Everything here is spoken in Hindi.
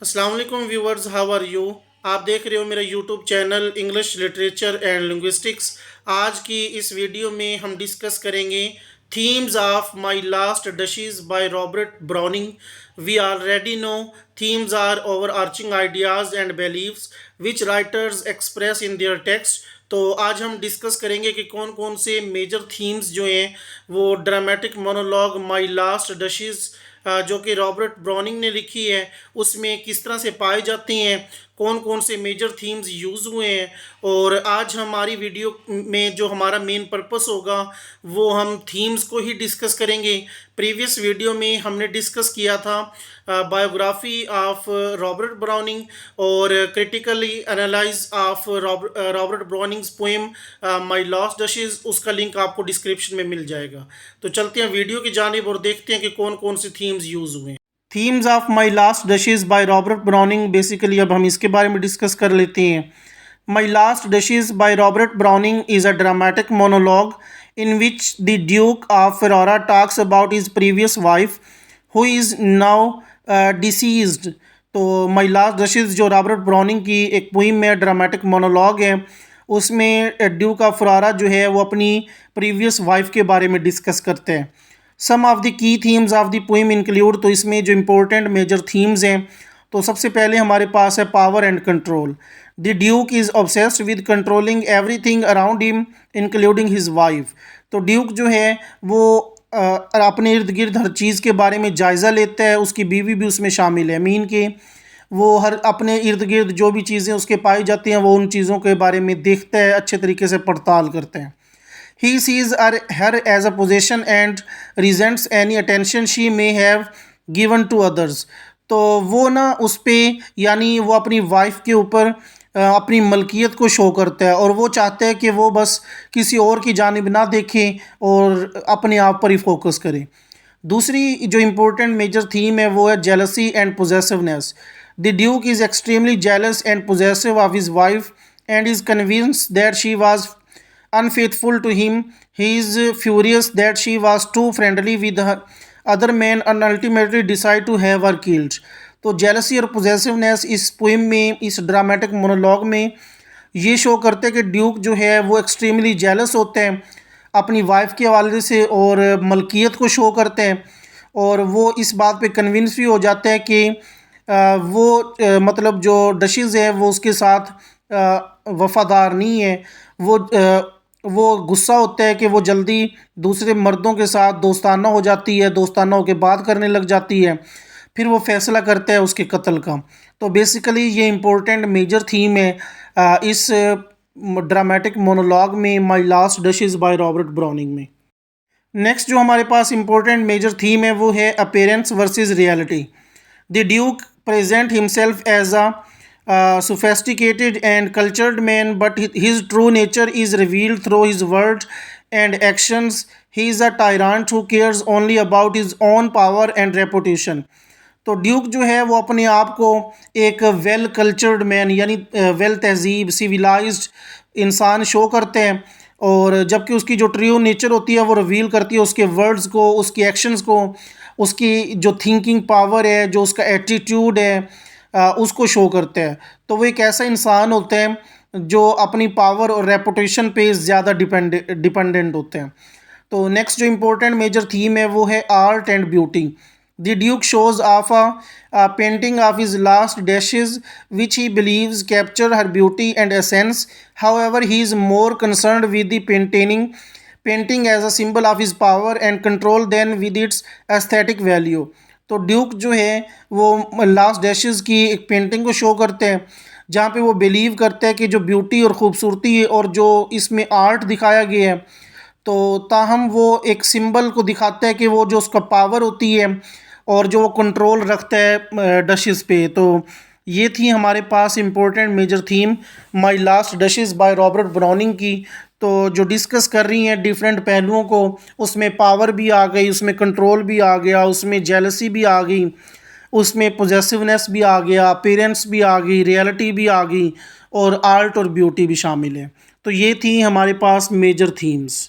अस्सलाम वालेकुम व्यूवर्स, हाउ आर यू। आप देख रहे हो मेरा YouTube channel English literature and linguistics. आज की इस वीडियो में हम डिस्कस करेंगे themes of my last duchess by Robert Browning. We already know themes are overarching ideas and beliefs which writers express in their text. तो आज हम डिस्कस करेंगे कि कौन कौन से मेजर थीम्स जो हैं वो ड्रामेटिक मोनोलॉग माय लास्ट डशेस जो कि रॉबर्ट ब्राउनिंग ने लिखी है उसमें किस तरह से पाई जाती हैं, कौन कौन से मेजर थीम्स यूज़ हुए हैं। और आज हमारी वीडियो में जो हमारा मेन पर्पस होगा वो हम थीम्स को ही डिस्कस करेंगे। प्रीवियस वीडियो में हमने डिस्कस किया था बायोग्राफी ऑफ रॉबर्ट ब्राउनिंग और critically analyse of Robert Browning's poem my lost duchess. उसका लिंक आपको डिस्क्रिप्शन में मिल जाएगा। तो चलते हैं वीडियो की जानिब और देखते हैं कि कौन कौन से थीम्स यूज़ हुए हैं। Themes of my last duchess by Robert Browning. Basically अब हम इसके बारे में डिस्कस कर लेते हैं। My last duchess by Robert Browning is a dramatic monologue in which the Duke of Ferrara talks about his previous wife who is now deceased। तो माई लास्ट डशेस जो रॉबर्ट ब्राउनिंग की एक पोइम है, ड्रामेटिक मोनोलॉग है, उसमें ड्यूक ऑफ फरारा जो है वो अपनी प्रीवियस वाइफ के बारे में डिस्कस करते हैं। Some of the key themes of the poem include, तो इसमें जो इम्पोर्टेंट मेजर थीम्स हैं तो सबसे पहले हमारे पास है power and control. The Duke is obsessed with controlling everything around him including his wife. तो ड्यूक जो है वो अपने इर्द गिर्द हर चीज़ के बारे में जायज़ा लेता है, उसकी बीवी भी उसमें शामिल है। मीन के वो हर अपने इर्द गिर्द जो भी चीज़ें उसके पाई जाती हैं वो उन चीज़ों के बारे में देखता है, अच्छे तरीके से पड़ताल करते हैं। He sees her as a possession and resents any attention she may have given to others। तो वो ना उस पर यानी वो अपनी वाइफ के ऊपर अपनी मलकियत को शो करता है और वो चाहता है कि वो बस किसी और की जानिब ना देखे और अपने आप पर ही फोकस करे। दूसरी जो इम्पोर्टेंट मेजर थीम है वो है jealousy and possessiveness. The Duke is extremely jealous and possessive of his wife and is convinced that she was unfaithful to him. He is furious that she was too friendly with her other men and ultimately decide to have her killed। तो जेलसी और पोजेसिवनेस इस पोइम में, इस ड्रामेटिक मोनोलॉग में ये शो करते हैं कि ड्यूक जो है वो एक्सट्रीमली जेलस होते हैं अपनी वाइफ के हवाले से और मलकियत को शो करते हैं और वो इस बात पे कन्विंस भी हो जाते हैं कि मतलब जो डशेस है वो उसके साथ वफादार नहीं है। वो गुस्सा होता है कि वो जल्दी दूसरे मर्दों के साथ दोस्ताना हो जाती है, दोस्ताना होकर बात करने लग जाती है, फिर वो फैसला करता है उसके कत्ल का। तो बेसिकली ये इम्पोर्टेंट मेजर थीम है इस ड्रामेटिक मोनोलॉग में my last duchess by Robert Browning में। नेक्स्ट जो हमारे पास इम्पोर्टेंट मेजर थीम है वो है appearance versus reality. The duke present himself as a sophisticated and cultured man, but his true nature is revealed through his words and actions. He is a tyrant who cares only about his own power and reputation। तो ड्यूक जो है वो अपने आप को एक वेल कल्चर्ड मैन यानी वेल तहजीब सिविलाइज्ड इंसान शो करते हैं और जबकि उसकी जो ट्रू नेचर होती है वो रिवील करती है उसके वर्ड्स को, उसके एक्शंस को, उसकी जो थिंकिंग पावर है, जो उसका एटीट्यूड है उसको शो करते हैं। तो वो एक ऐसा इंसान होते हैं जो अपनी पावर और रेपुटेशन पे ज़्यादा डिपेंडेंट होते हैं। तो नेक्स्ट जो इम्पोर्टेंट मेजर थीम है वो है art and beauty. The duke shows off a painting of his last duchess which he believes capture her beauty and essence. However he is more concerned with the painting as a symbol of his power and control than with its aesthetic value. तो ड्यूक जो है वो लास्ट डैशेस की एक पेंटिंग को शो करते हैं जहाँ पे वो बिलीव करते हैं कि जो ब्यूटी और ख़ूबसूरती है और जो इसमें आर्ट दिखाया गया है तो ताहम वो एक सिंबल को दिखाता है कि वो जो उसका पावर होती है और जो वो कंट्रोल रखता है डशेस पे। तो ये थी हमारे पास important major theme my last duchess by Robert Browning की। तो जो डिस्कस कर रही हैं डिफरेंट पहलुओं को, उसमें पावर भी आ गई, उसमें कंट्रोल भी आ गया, उसमें जेलसी भी आ गई, उसमें पोजेसिवनेस भी आ गया, अपीयरेंस भी आ गई, रियलिटी भी आ गई और आर्ट और ब्यूटी भी शामिल है। तो ये थी हमारे पास मेजर थीम्स।